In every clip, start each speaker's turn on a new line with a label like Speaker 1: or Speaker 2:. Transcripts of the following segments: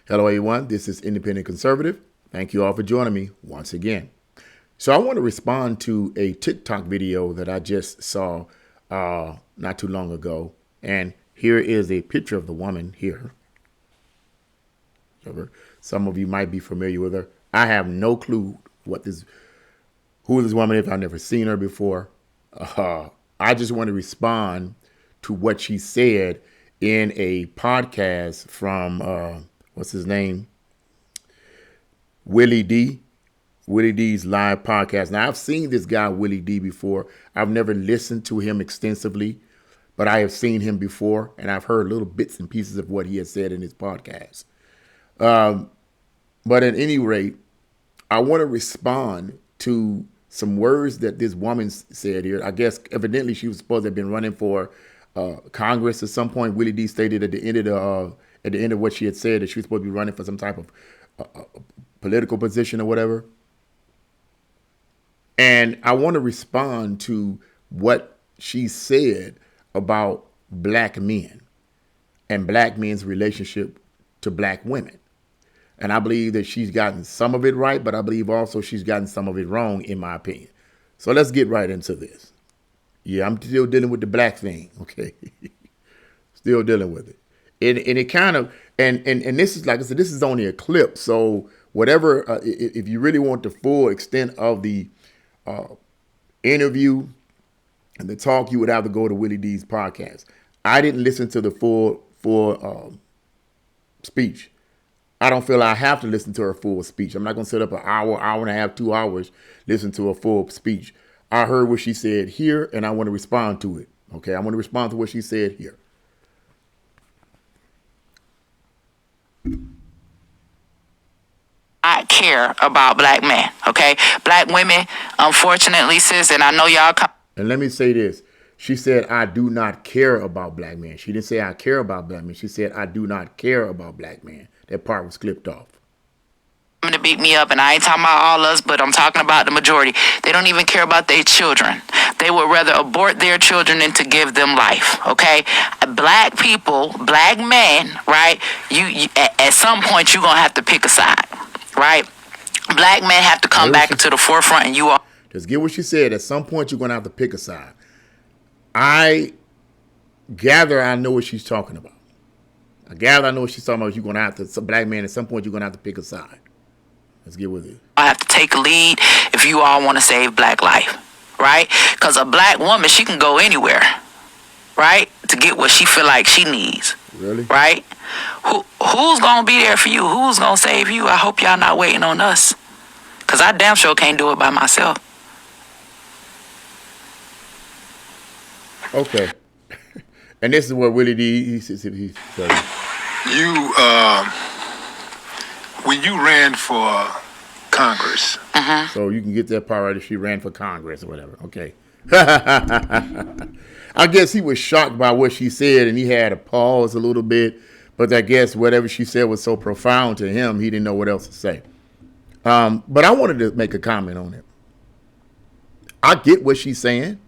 Speaker 1: Hello, everyone. This is Independent Conservative. Thank you all for joining me once again. So I want to respond to a TikTok video that I just saw not too long ago. And here is a picture of the woman here. Some of you might be familiar with her. I have no clue who this woman is. I've never seen her before. I just want to respond to what she said in a podcast from what's his name? Willie D. Willie D's live podcast. Now, I've seen this guy, Willie D, before. I've never listened to him extensively, but I have seen him before, and I've heard little bits and pieces of what he has said in his podcast. But at any rate, I want to respond to some words that this woman said here. I guess evidently she was supposed to have been running for Congress at some point. Willie D stated at the end of what she had said that she was supposed to be running for some type of political position or whatever. And I want to respond to what she said about black men and black men's relationship to black women. And I believe that she's gotten some of it right, but I believe also she's gotten some of it wrong, in my opinion. So let's get right into this. Yeah, I'm still dealing with the black thing, okay? Still dealing with it. And it kind of, and this is, like I said, this is only a clip. So whatever, if you really want the full extent of the interview and the talk, you would have to go to Willie D's podcast. I didn't listen to the full speech. I don't feel I have to listen to her full speech. I'm not going to sit up an hour and a half, 2 hours, listen to a full speech. I heard what she said here, and I want to respond to it. Okay, I want to respond to what she said here.
Speaker 2: I care about black men, okay? Black women, unfortunately, sis, and I know y'all come.
Speaker 1: And let me say this. She said, I do not care about black men. She didn't say I care about black men. She said, I do not care about black men. That part was clipped off.
Speaker 2: To beat me up, and I ain't talking about all us, but I'm talking about the majority. They don't even care about their children. They would rather abort their children than to give them life, okay? Black people, black men, right? You at some point, you're going to have to pick a side, right? Black men have to come back to the forefront, and you are.
Speaker 1: Just get what she said. At some point, you're going to have to pick a side. I gather I know what she's talking about. I know what she's talking about. You're going to have to, some black man, at some point, you're going to have to pick a side. Let's get with it.
Speaker 2: I have to take a lead if you all want to save black life, right? Because a black woman, she can go anywhere, right, to get what she feel like she needs.
Speaker 1: Really?
Speaker 2: Right? Who's going to be there for you? Who's going to save you? I hope y'all not waiting on us. Because I damn sure can't do it by myself.
Speaker 1: Okay. And this is what Willie D, he says.
Speaker 3: You, when you ran for Congress.
Speaker 1: So you can get that part right if she ran for Congress or whatever. Okay. I guess he was shocked by what she said and he had to pause a little bit. But I guess whatever she said was so profound to him, he didn't know what else to say. But I wanted to make a comment on it. I get what she's saying.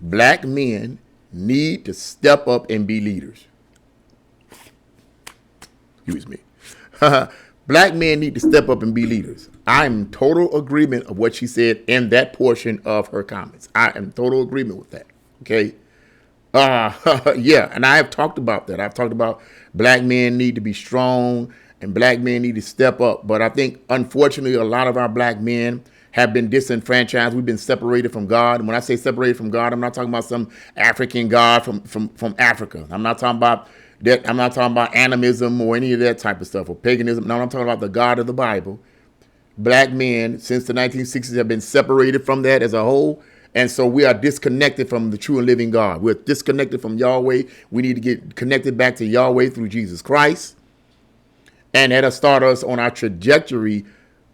Speaker 1: Black men need to step up and be leaders. Excuse me. Black men need to step up and be leaders. I'm in total agreement of what she said in that portion of her comments. I am in total agreement with that. Okay. Yeah, and I have talked about that. I've talked about black men need to be strong and black men need to step up. But I think, unfortunately, a lot of our black men have been disenfranchised. We've been separated from God. And when I say separated from God, I'm not talking about some African God from Africa. I'm not talking about that. I'm not talking about animism or any of that type of stuff or paganism. No, I'm talking about the God of the Bible. Black men since the 1960s have been separated from that as a whole. And so we are disconnected from the true and living God. We're disconnected from Yahweh. We need to get connected back to Yahweh through Jesus Christ. And that'll start us on our trajectory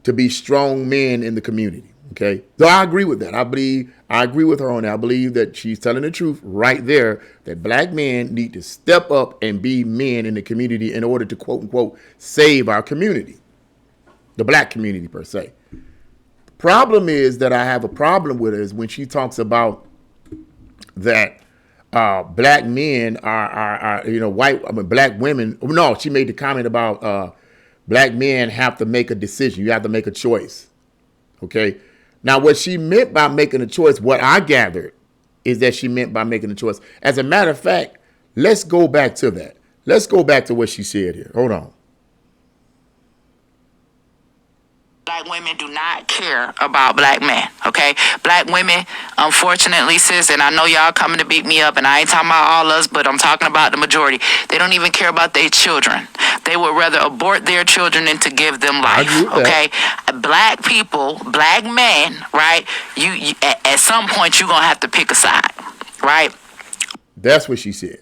Speaker 1: to be strong men in the community. Okay. So I agree with that. I agree with her on that. I believe that she's telling the truth right there, that black men need to step up and be men in the community in order to, quote unquote, save our community, the black community per se. The problem is that I have a problem with her is when she talks about that black men are white. I mean, black women. No, she made the comment about black men have to make a decision. You have to make a choice. Okay. Now, what she meant by making a choice, what I gathered, is that she meant by making a choice. As a matter of fact, let's go back to that. Let's go back to what she said here. Hold on.
Speaker 2: Black women do not care about black men, okay? Black women, unfortunately, sis, and I know y'all coming to beat me up, and I ain't talking about all us, but I'm talking about the majority. They don't even care about their children. They would rather abort their children than to give them life, okay? Black people, black men, right? You at some point, you're going to have to pick a side, right?
Speaker 1: That's what she said.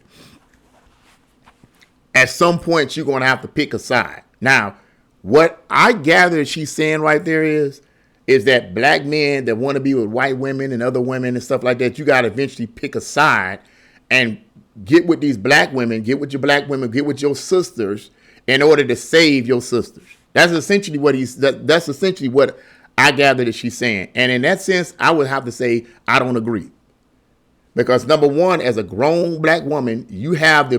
Speaker 1: At some point, you're going to have to pick a side. Now, what I gather she's saying right there is that black men that want to be with white women and other women and stuff like that, you got to eventually pick a side and get with these black women, get with your black women, get with your sisters in order to save your sisters. That's essentially that's essentially what I gather that she's saying. And in that sense, I would have to say I don't agree. Because number one, as a grown black woman, you have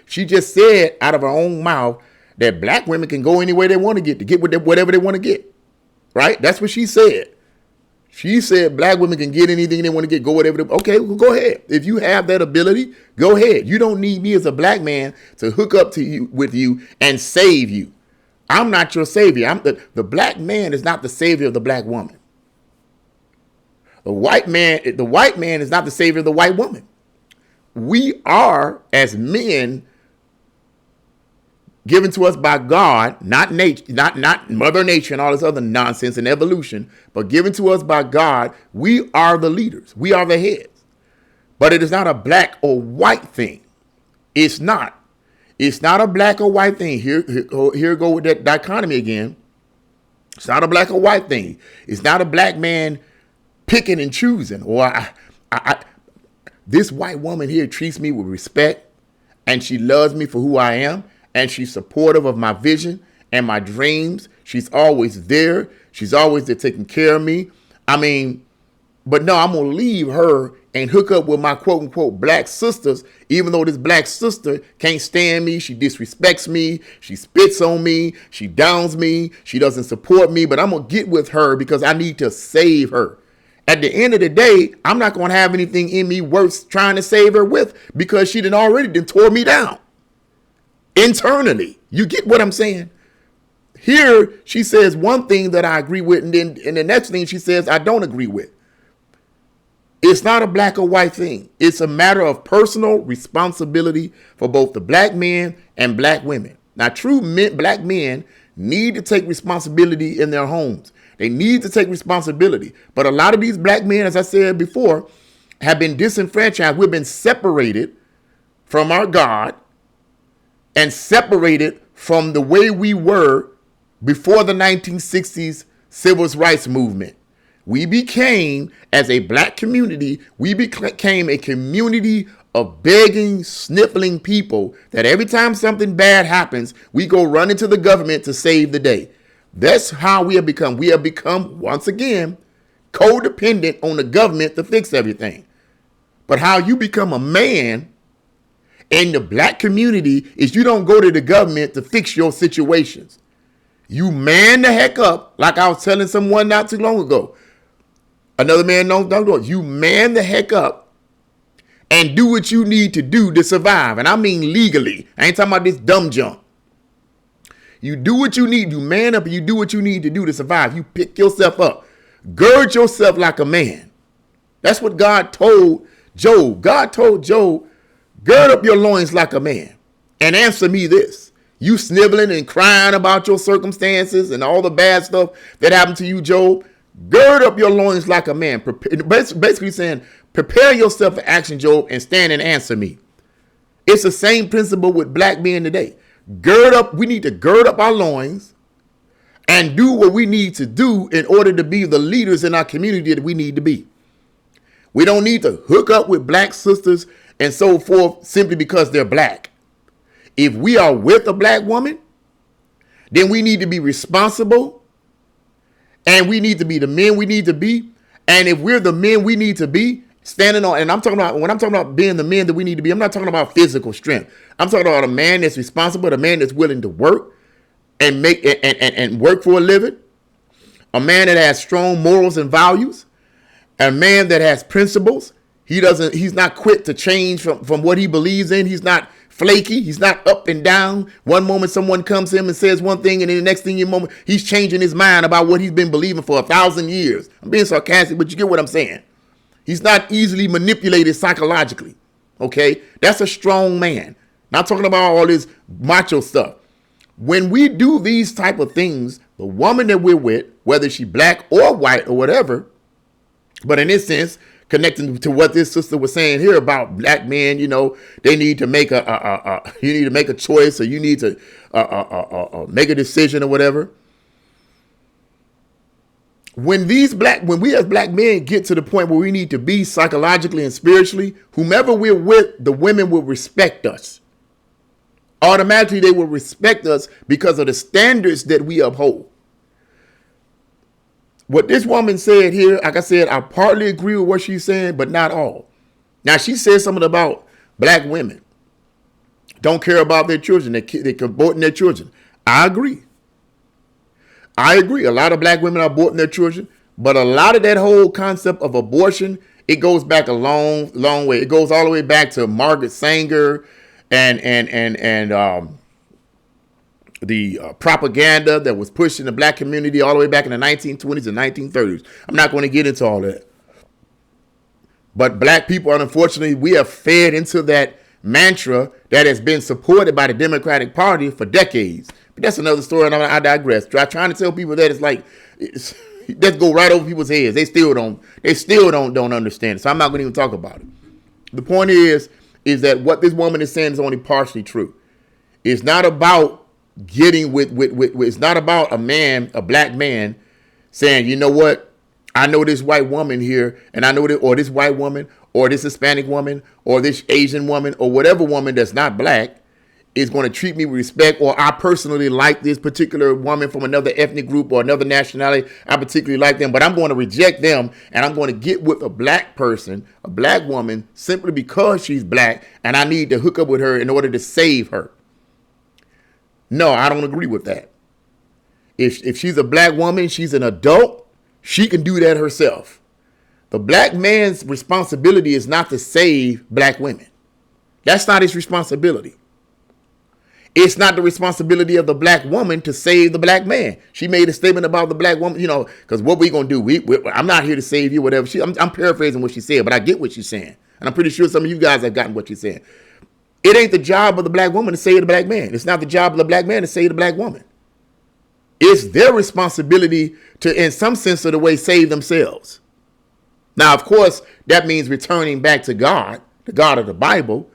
Speaker 1: she just said out of her own mouth that black women can go anywhere they want to get whatever they want to get. Right? That's what she said. She said black women can get anything they want to get, go whatever. Okay, well, go ahead. If you have that ability, go ahead. You don't need me as a black man to hook up with you and save you. I'm not your savior. The black man is not the savior of the black woman. The white man is not the savior of the white woman. We are, as men, given to us by God, not nature, not Mother Nature and all this other nonsense and evolution, but given to us by God, we are the leaders. We are the heads. But it is not a black or white thing. It's not. It's not a black or white thing. Here go with that dichotomy again. It's not a black or white thing. It's not a black man picking and choosing. Or this white woman here treats me with respect, and she loves me for who I am. And she's supportive of my vision and my dreams. She's always there. She's always there taking care of me. I mean, but no, I'm going to leave her and hook up with my quote unquote black sisters, even though this black sister can't stand me. She disrespects me. She spits on me. She downs me. She doesn't support me. But I'm going to get with her because I need to save her. At the end of the day, I'm not going to have anything in me worth trying to save her with because she already tore me down. Internally, you get what I'm saying? Here, she says one thing that I agree with, and then the next thing she says I don't agree with. It's not a black or white thing. It's a matter of personal responsibility for both the black men and black women. Now, black men need to take responsibility in their homes. They need to take responsibility. But a lot of these black men, as I said before, have been disenfranchised. We've been separated from our God and separated from the way we were before the 1960s civil rights movement. We became, as a black community, we became a community of begging, sniffling people that every time something bad happens, we go run into the government to save the day. That's how we have become. We have become, once again, codependent on the government to fix everything. But how you become a man in the black community is you don't go to the government to fix your situations. You man the heck up, like I was telling someone not too long ago. Another man don't do it. You man the heck up and do what you need to do to survive. And I mean legally. I ain't talking about this dumb junk. You do what you need. You man up and you do what you need to do to survive. You pick yourself up. Gird yourself like a man. That's what God told Job. God told Job, gird up your loins like a man and answer me this. You sniveling and crying about your circumstances and all the bad stuff that happened to you, Job. Gird up your loins like a man. Basically saying, prepare yourself for action, Job, and stand and answer me. It's the same principle with black men today. Gird up. We need to gird up our loins and do what we need to do in order to be the leaders in our community that we need to be. We don't need to hook up with black sisters and so forth simply because they're black. If we are with a black woman, then we need to be responsible and we need to be the men we need to be. And if we're the men we need to be Standing on, and I'm talking about, when I'm talking about being the men that we need to be, I'm not talking about physical strength. I'm talking about a man that's responsible, a man that's willing to work and make and work for a living, a man that has strong morals and values, a man that has principles. He's not quick to change from what he believes in. He's not flaky. He's not up and down. One moment someone comes to him and says one thing, and then the next thing moment he's changing his mind about what he's been believing for 1,000 years. I'm being sarcastic, but you get what I'm saying. He's not easily manipulated psychologically. Okay? That's a strong man. Not talking about all this macho stuff. When we do these type of things, the woman that we're with, whether she black or white or whatever, but in this sense, connecting to what this sister was saying here about black men, they need to make you need to make a choice, or you need to make a decision or whatever. When we as black men get to the point where we need to be psychologically and spiritually, whomever we're with, the women will respect us. Automatically, they will respect us because of the standards that we uphold. What this woman said here, like I said, I partly agree with what she's saying, but not all. Now, she said something about black women don't care about their children. They're aborting their children. I agree. A lot of black women are aborting their children, but a lot of that whole concept of abortion, it goes back a long, long way. It goes all the way back to Margaret Sanger and the propaganda that was pushed in the black community all the way back in the 1920s and 1930s. I'm not going to get into all that. But black people, unfortunately, we have fed into that mantra that has been supported by the Democratic Party for decades. But that's another story, and I digress. Trying to tell people that let's go right over people's heads. They still don't understand it. So I'm not going to even talk about it. The point is that what this woman is saying is only partially true. It's not about getting with it's not about a black man saying, you know what, I know this white woman here, and I know that, or this white woman, or this Hispanic woman, or this Asian woman, or whatever woman that's not black is going to treat me with respect, or I personally like this particular woman from another ethnic group or another nationality. I particularly like them, but I'm going to reject them, and I'm going to get with a black person, a black woman, simply because she's black, and I need to hook up with her in order to save her. No, I don't agree with that. If she's a black woman, she's an adult, she can do that herself. The black man's responsibility is not to save black women. That's not his responsibility. It's not the responsibility of the black woman to save the black man. She made a statement about the black woman, because what we going to do, I'm not here to save you, whatever. I'm paraphrasing what she said, but I get what she's saying. And I'm pretty sure some of you guys have gotten what she's saying. It ain't the job of the black woman to save the black man. It's not the job of the black man to save the black woman. It's their responsibility to, in some sense of the way, save themselves. Now, of course, that means returning back to God, the God of the Bible.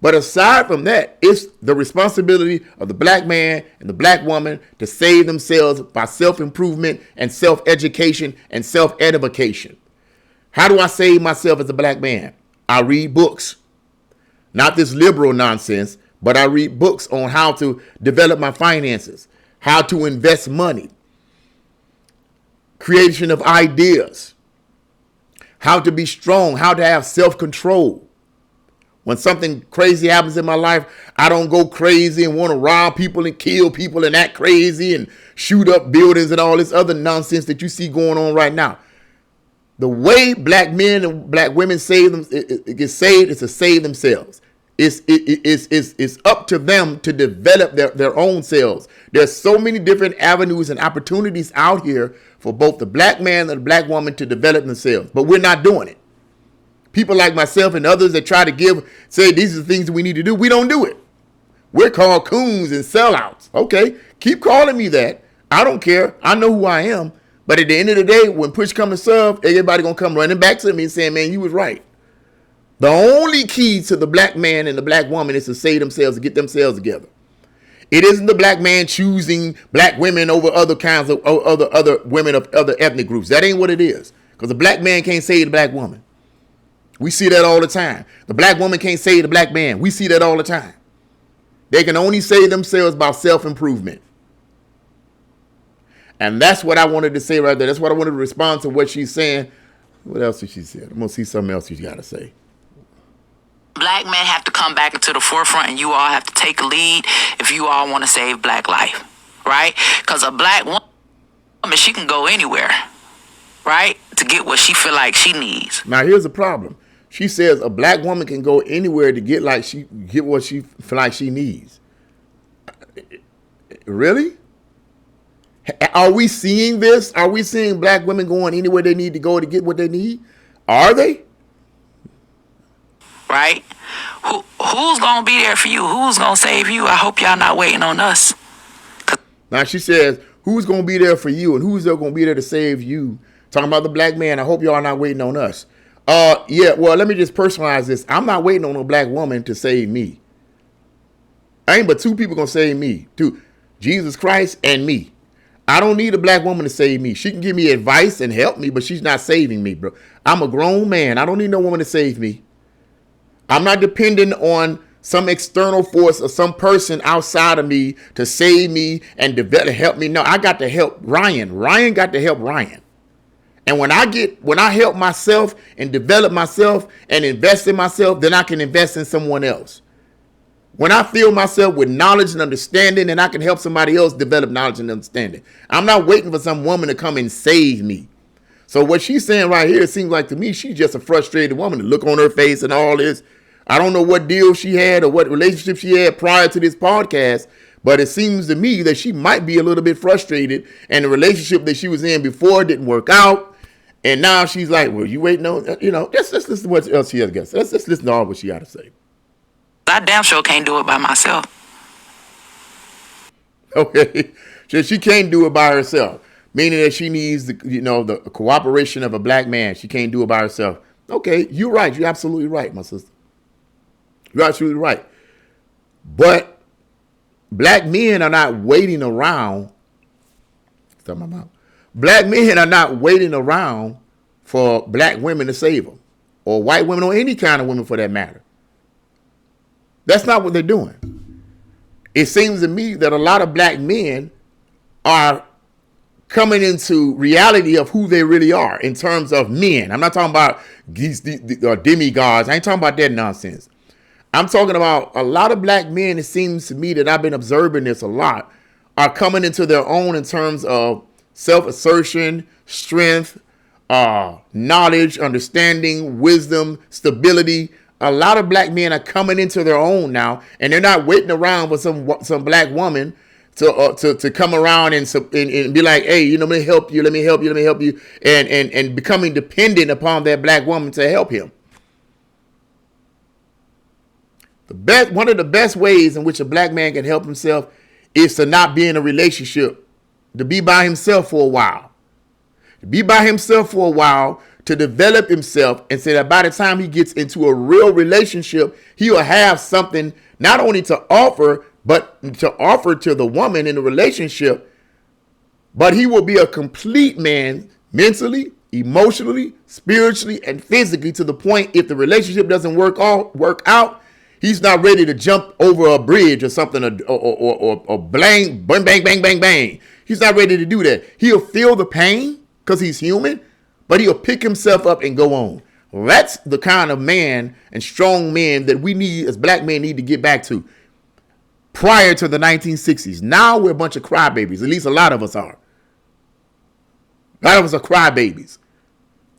Speaker 1: But aside from that, it's the responsibility of the black man and the black woman to save themselves by self-improvement and self-education and self-edification. How do I save myself as a black man? I read books. Not this liberal nonsense, but I read books on how to develop my finances, how to invest money, creation of ideas, how to be strong, how to have self-control. When something crazy happens in my life, I don't go crazy and want to rob people and kill people and act crazy and shoot up buildings and all this other nonsense that you see going on right now. The way black men and black women get saved is to save themselves. It's up to them to develop their own selves. There's so many different avenues and opportunities out here for both the black man and the black woman to develop themselves, but we're not doing it. People like myself and others that try to say these are the things that we need to do, we don't do it. We're called coons and sellouts. Okay, keep calling me that. I don't care. I know who I am. But at the end of the day, when push comes to shove, everybody going to come running back to me and saying, man, you was right. The only key to the black man and the black woman is to save themselves, to get themselves together. It isn't the black man choosing black women over other kinds of other women of other ethnic groups. That ain't what it is. Because the black man can't save the black woman. We see that all the time. The black woman can't save the black man. We see that all the time. They can only save themselves by self-improvement. And that's what I wanted to say right there. That's what I wanted to respond to what she's saying. What else did she say? I'm gonna see something else she's got to say.
Speaker 2: Black men have to come back into the forefront, and you all have to take a lead if you all want to save black life, right? Because a black woman, she can go anywhere, right, to get what she feel like she needs.
Speaker 1: Now here's the problem. She says a black woman can go anywhere to get what she feel like she needs. Really? Are we seeing this? Are we seeing black women going anywhere they need to go to get what they need? Are they?
Speaker 2: Right? Who's gonna be there for you? Who's gonna save you? I hope y'all not waiting on us.
Speaker 1: Now she says, who's gonna be there for you and who's gonna be there to save you? Talking about the black man. I hope y'all not waiting on us. Yeah, well, let me just personalize this. I'm not waiting on a black woman to save me. Ain't but two people gonna save me. Two, Jesus Christ and me. I don't need a black woman to save me. She can give me advice and help me, but she's not saving me, bro. I'm a grown man. I don't need no woman to save me. I'm not dependent on some external force or some person outside of me to save me and help me. No, I got to help Ryan. Ryan got to help Ryan. And when I help myself and develop myself and invest in myself, then I can invest in someone else. When I fill myself with knowledge and understanding, then I can help somebody else develop knowledge and understanding. I'm not waiting for some woman to come and save me. So what she's saying right here, it seems like to me, she's just a frustrated woman. The look on her face and all this. I don't know what deal she had or what relationship she had prior to this podcast, but it seems to me that she might be a little bit frustrated, and the relationship that she was in before didn't work out. And now she's like, well, you waiting on, let's listen to what else she has to say. Let's listen to all what she got to say.
Speaker 2: I damn sure can't do it by myself.
Speaker 1: Okay. So she can't do it by herself, meaning that she needs the cooperation of a black man. She can't do it by herself. Okay, you're right. You're absolutely right, my sister. You're absolutely right. But black men are not waiting around. Black men are not waiting around for black women to save them, or white women, or any kind of women for that matter. That's not what they're doing. It seems to me that a lot of black men are coming into reality of who they really are in terms of men. I'm not talking about these demigods. I ain't talking about that nonsense. I'm talking about a lot of black men, it seems to me that I've been observing this a lot, are coming into their own in terms of self-assertion, strength, knowledge, understanding, wisdom, stability. A lot of black men are coming into their own now, and they're not waiting around for some black woman to come around and be like, hey, let me help you, and becoming dependent upon that black woman to help him. One of the best ways in which a black man can help himself is to not be in a relationship, to be by himself for a while. To be by himself for a while, to develop himself, and say that by the time he gets into a real relationship, he will have something not only to offer, but to offer to the woman in the relationship, but he will be a complete man mentally, emotionally, spiritually, and physically, to the point if the relationship doesn't work out, he's not ready to jump over a bridge or something, or bang, bang, bang, bang, bang, bang. He's not ready to do that. He'll feel the pain because he's human, but he'll pick himself up and go on. Well, that's the kind of man and strong man that we need, as black men, need to get back to. Prior to the 1960s. Now we're a bunch of crybabies. At least a lot of us are. A lot of us are crybabies.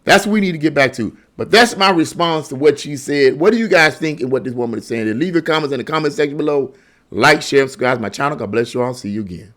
Speaker 1: That's what we need to get back to. But that's my response to what she said. What do you guys think and what this woman is saying? And leave your comments in the comment section below. Like, share, subscribe to my channel. God bless you all. See you again.